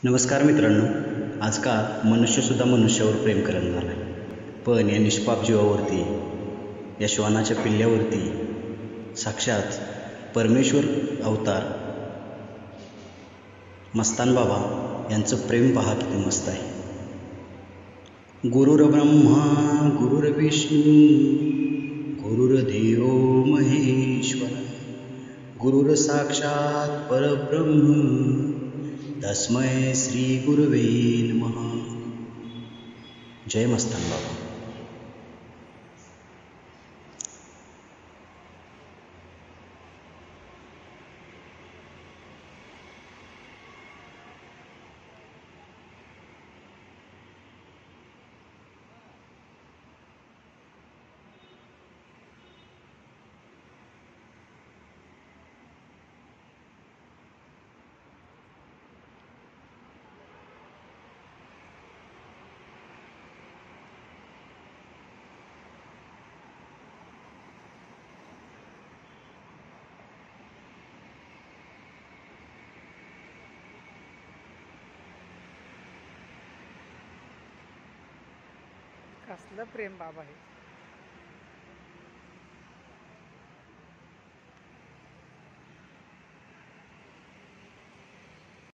नमस्कार मित्रांनो. आजकाल मनुष्यसुद्धा मनुष्यावर प्रेम करत झाला आहे. पण या निष्पाप जीवावरती, या श्वानाच्या पिल्ल्यावरती साक्षात परमेश्वर अवतार मस्तान बाबा यांचं प्रेम पहा किती मस्त आहे. गुरुर्ब्रह्मा गुरुर्विष्णू गुरुर्देव महेश्वर गुरुर साक्षात परब्रह्म तस्मै श्री गुरुवे नमः. जय मस्तान बाबा. कसलं प्रेम बाबा आहे.